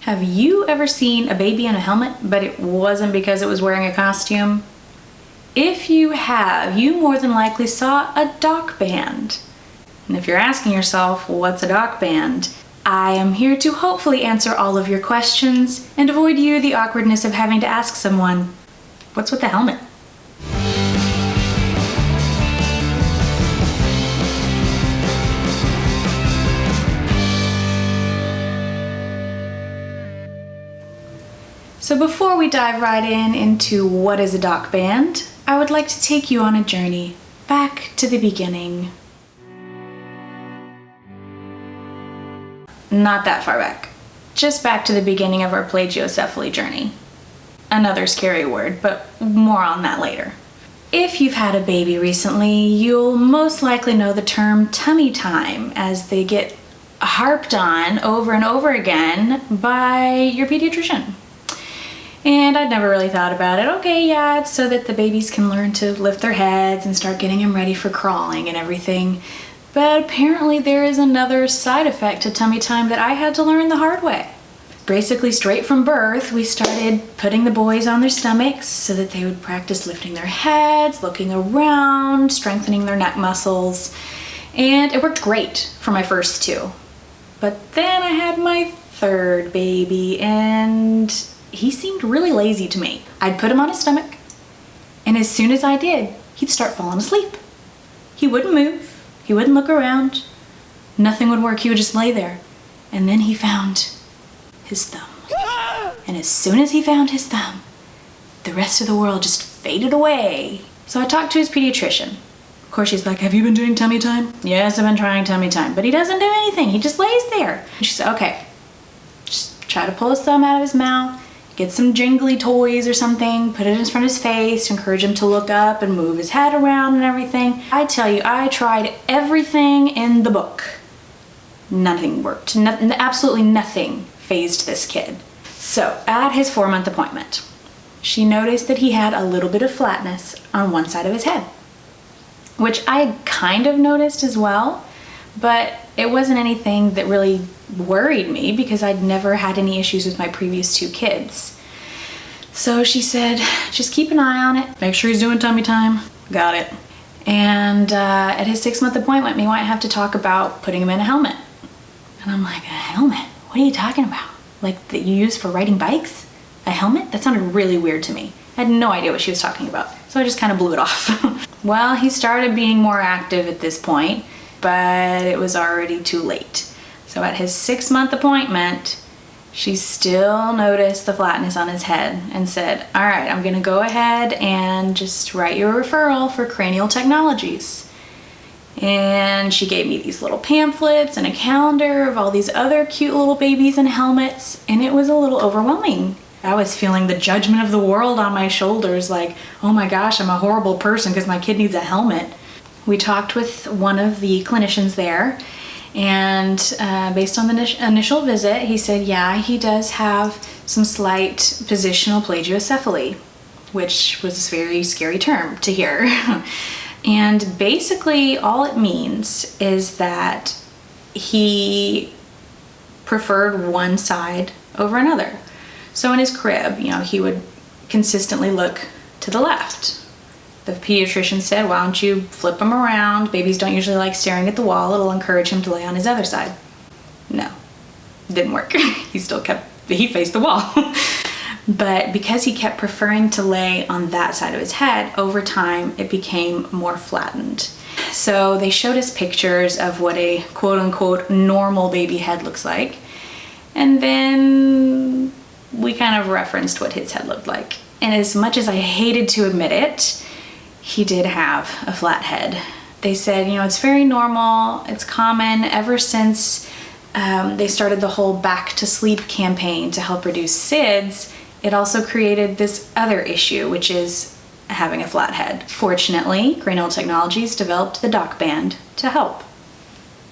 Have you ever seen a baby in a helmet, but it wasn't because it was wearing a costume? If you have, you more than likely saw a doc band. And if you're asking yourself, what's a doc band? I am here to hopefully answer all of your questions and avoid you the awkwardness of having to ask someone, what's with the helmet? So before we dive right into what is a doc band, I would like to take you on a journey back to the beginning. Not that far back, just back to the beginning of our plagiocephaly journey. Another scary word, but more on that later. If you've had a baby recently, you'll most likely know the term tummy time, as they get harped on over and over again by your pediatrician. And I'd never really thought about it. Okay, yeah, it's so that the babies can learn to lift their heads and start getting them ready for crawling and everything. But apparently there is another side effect to tummy time that I had to learn the hard way. Basically, straight from birth, we started putting the boys on their stomachs so that they would practice lifting their heads, looking around, strengthening their neck muscles. And it worked great for my first two. But then I had my third baby, and he seemed really lazy to me. I'd put him on his stomach, and as soon as I did, he'd start falling asleep. He wouldn't move. He wouldn't look around. Nothing would work. He would just lay there. And then he found his thumb. And as soon as he found his thumb, the rest of the world just faded away. So I talked to his pediatrician. Of course, she's like, have you been doing tummy time? Yes, I've been trying tummy time. But he doesn't do anything. He just lays there. And she said, okay, just try to pull his thumb out of his mouth. Get some jingly toys or something, put it in front of his face, encourage him to look up and move his head around and everything. I tell you, I tried everything in the book. Nothing worked. Absolutely nothing fazed this kid. So at his 4-month appointment, she noticed that he had a little bit of flatness on one side of his head, which I kind of noticed as well, but it wasn't anything that really worried me because I'd never had any issues with my previous two kids. So she said, just keep an eye on it. Make sure he's doing tummy time. Got it. And at his 6-month appointment, we might have to talk about putting him in a helmet. And I'm like, a helmet? What are you talking about? Like that you use for riding bikes? A helmet? That sounded really weird to me. I had no idea what she was talking about. So I just kind of blew it off. Well, he started being more active at this point, but it was already too late. So at his 6-month appointment, she still noticed the flatness on his head and said, all right, I'm gonna go ahead and just write you a referral for Cranial technologies. And she gave me these little pamphlets and a calendar of all these other cute little babies in helmets, and it was a little overwhelming. I was feeling the judgment of the world on my shoulders, like, oh my gosh, I'm a horrible person because my kid needs a helmet. We talked with one of the clinicians there, and based on the initial visit, he said, yeah, he does have some slight positional plagiocephaly, which was a very scary term to hear. And basically all it means is that he preferred one side over another. So in his crib, he would consistently look to the left. The pediatrician said, why don't you flip him around? Babies don't usually like staring at the wall. It'll encourage him to lay on his other side. No, didn't work. He faced the wall. But because he kept preferring to lay on that side of his head, over time it became more flattened. So they showed us pictures of what a quote unquote normal baby head looks like. And then we kind of referenced what his head looked like. And as much as I hated to admit it, he did have a flat head. They said, it's very normal, it's common ever since they started the whole back to sleep campaign to help reduce SIDS. It also created this other issue, which is having a flat head. Fortunately, Cranial Technologies developed the doc band to help.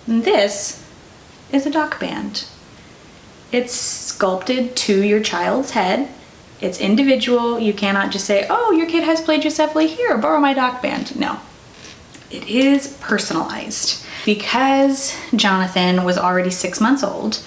And this is a doc band. It's sculpted to your child's head. It's individual. You cannot just say, oh, your kid has plagiocephaly, here, borrow my doc band. No, it is personalized. Because Jonathan was already 6 months old,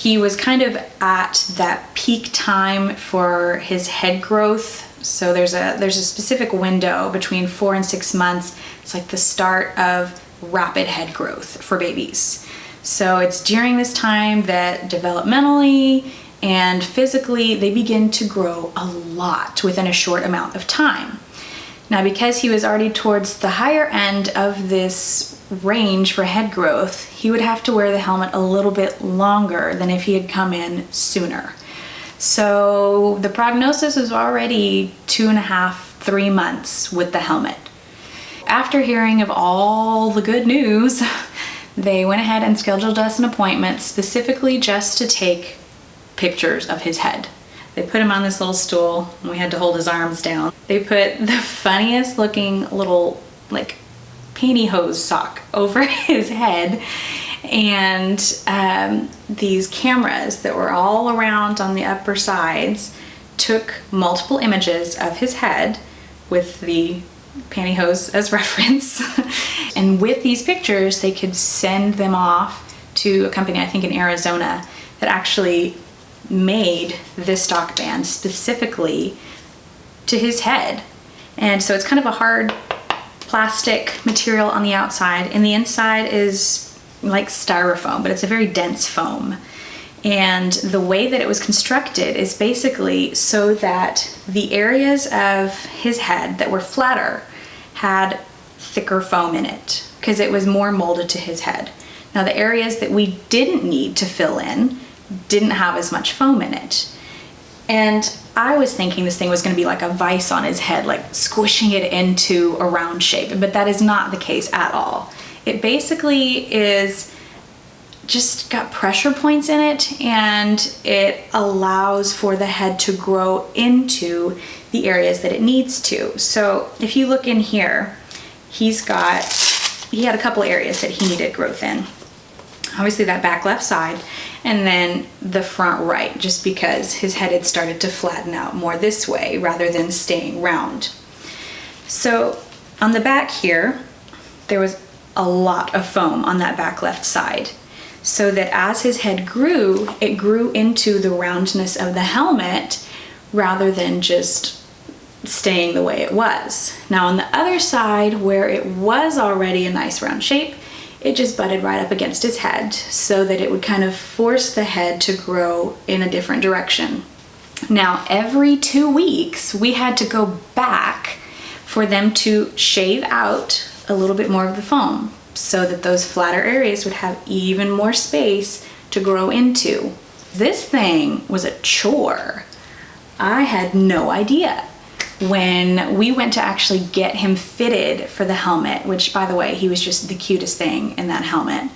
He was kind of at that peak time for his head growth. So there's a specific window between 4 and 6 months. It's like the start of rapid head growth for babies. So it's during this time that developmentally and physically they begin to grow a lot within a short amount of time. Now, because he was already towards the higher end of this range for head growth, he would have to wear the helmet a little bit longer than if he had come in sooner. So the prognosis was already 2.5, 3 months with the helmet. After hearing of all the good news, they went ahead and scheduled us an appointment specifically just to take pictures of his head. They put him on this little stool and we had to hold his arms down. They put the funniest looking little like pantyhose sock over his head, and these cameras that were all around on the upper sides took multiple images of his head with the pantyhose as reference. And with these pictures they could send them off to a company, I think in Arizona, that actually made this stock band specifically to his head. And so it's kind of a hard plastic material on the outside, and the inside is like styrofoam, but it's a very dense foam. And the way that it was constructed is basically so that the areas of his head that were flatter had thicker foam in it because it was more molded to his head. Now the areas that we didn't need to fill in didn't have as much foam in it. And I was thinking this thing was going to be like a vise on his head, like squishing it into a round shape, but that is not the case at all. It basically is just got pressure points in it, and it allows for the head to grow into the areas that it needs to. So if you look in here, he had a couple areas that he needed growth in. Obviously that back left side, and then the front right, just because his head had started to flatten out more this way rather than staying round. So on the back here, there was a lot of foam on that back left side, so that as his head grew, it grew into the roundness of the helmet rather than just staying the way it was. Now on the other side, where it was already a nice round shape, it just butted right up against his head so that it would kind of force the head to grow in a different direction. Now, every 2 weeks, we had to go back for them to shave out a little bit more of the foam so that those flatter areas would have even more space to grow into. This thing was a chore. I had no idea. When we went to actually get him fitted for the helmet, which by the way, he was just the cutest thing in that helmet.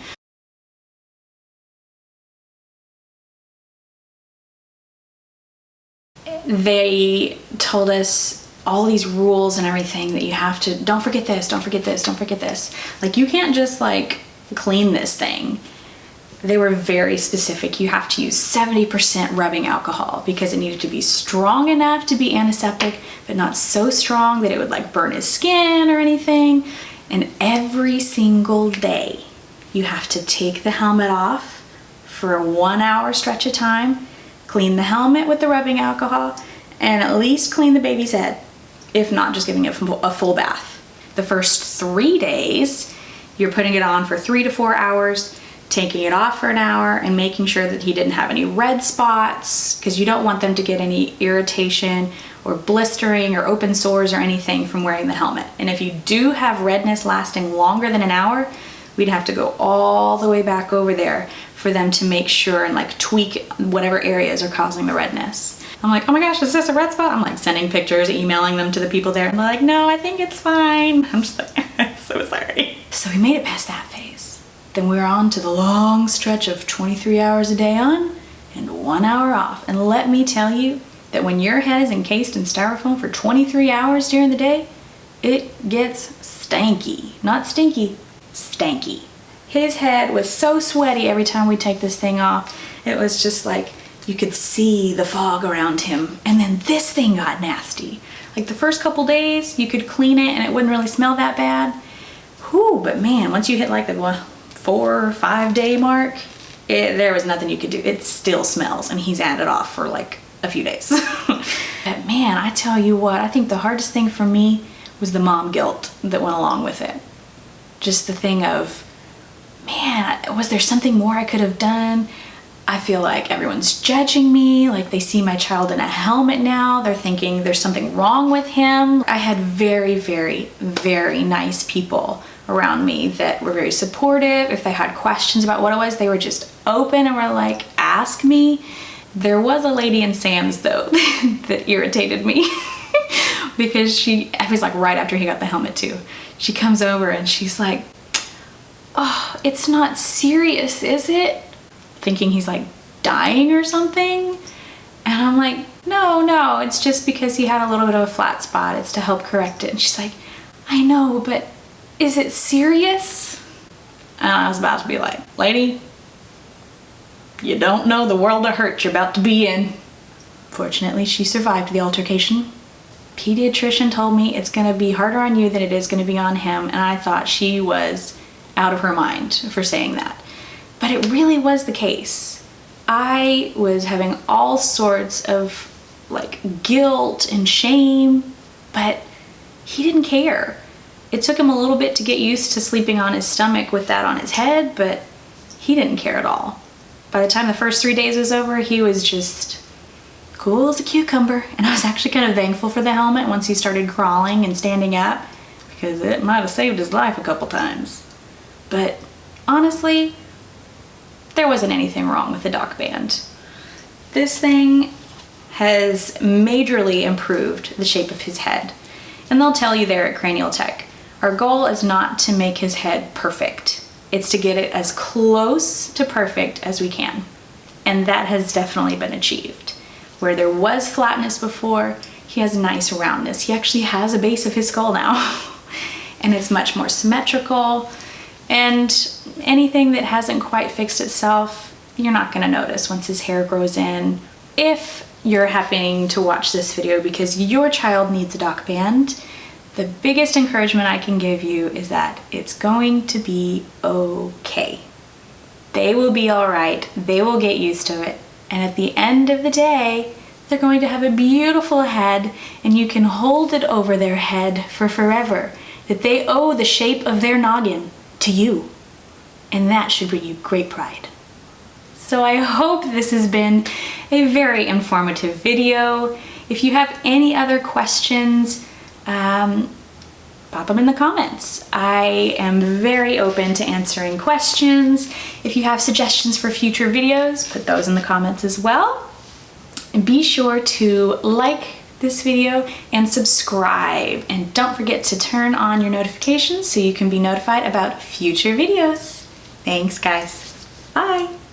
They told us all these rules and everything that you have to, don't forget this, don't forget this, don't forget this. Like you can't just like clean this thing. They were very specific. You have to use 70% rubbing alcohol because it needed to be strong enough to be antiseptic, but not so strong that it would like burn his skin or anything. And every single day, you have to take the helmet off for a 1 hour stretch of time, clean the helmet with the rubbing alcohol, and at least clean the baby's head, if not just giving it a full bath. The first 3 days, you're putting it on for 3 to 4 hours, taking it off for an hour, and making sure that he didn't have any red spots, because you don't want them to get any irritation or blistering or open sores or anything from wearing the helmet. And if you do have redness lasting longer than an hour, we'd have to go all the way back over there for them to make sure and like tweak whatever areas are causing the redness. I'm like, oh my gosh, is this a red spot? I'm like sending pictures, emailing them to the people there, and they're like, no, I think it's fine. I'm just like, so sorry. So we made it past that phase. Then we were on to the long stretch of 23 hours a day on and 1 hour off. And let me tell you that when your head is encased in styrofoam for 23 hours during the day, it gets stanky. Not stinky, stanky. His head was so sweaty every time we take this thing off. It was just like you could see the fog around him. And then this thing got nasty. Like the first couple days, you could clean it and it wouldn't really smell that bad. Whew, but man, once you hit like the 4 or 5 day mark, there was nothing you could do. It still smells, and he's had it off for like a few days. But man, I tell you what, I think the hardest thing for me was the mom guilt that went along with it. Just the thing of, man, was there something more I could have done? I feel like everyone's judging me, like they see my child in a helmet now. They're thinking there's something wrong with him. I had very, very, very nice people around me that were very supportive. If they had questions about what it was, they were just open and were like, ask me. There was a lady in Sam's though that irritated me because it was like right after he got the helmet too. She comes over and she's like, oh, it's not serious, is it? Thinking he's like dying or something. And I'm like, no, it's just because he had a little bit of a flat spot. It's to help correct it. And she's like, I know, but is it serious? And I was about to be like, lady, you don't know the world of hurt you're about to be in. Fortunately, she survived the altercation. Pediatrician told me it's gonna be harder on you than it is gonna be on him, and I thought she was out of her mind for saying that. But it really was the case. I was having all sorts of like guilt and shame, but he didn't care. It took him a little bit to get used to sleeping on his stomach with that on his head, but he didn't care at all. By the time the first 3 days was over, he was just cool as a cucumber. And I was actually kind of thankful for the helmet once he started crawling and standing up, because it might have saved his life a couple times. But honestly, there wasn't anything wrong with the doc band. This thing has majorly improved the shape of his head. And they'll tell you there at Cranial Tech, our goal is not to make his head perfect. It's to get it as close to perfect as we can. And that has definitely been achieved. Where there was flatness before, he has nice roundness. He actually has a base of his skull now. And it's much more symmetrical. And anything that hasn't quite fixed itself, you're not gonna notice once his hair grows in. If you're happening to watch this video because your child needs a doc band, the biggest encouragement I can give you is that it's going to be okay. They will be all right. They will get used to it. And at the end of the day, they're going to have a beautiful head, and you can hold it over their head for forever. That they owe the shape of their noggin to you. And that should bring you great pride. So I hope this has been a very informative video. If you have any other questions, pop them in the comments. I am very open to answering questions. If you have suggestions for future videos, put those in the comments as well. And be sure to like this video and subscribe. And don't forget to turn on your notifications so you can be notified about future videos. Thanks, guys. Bye.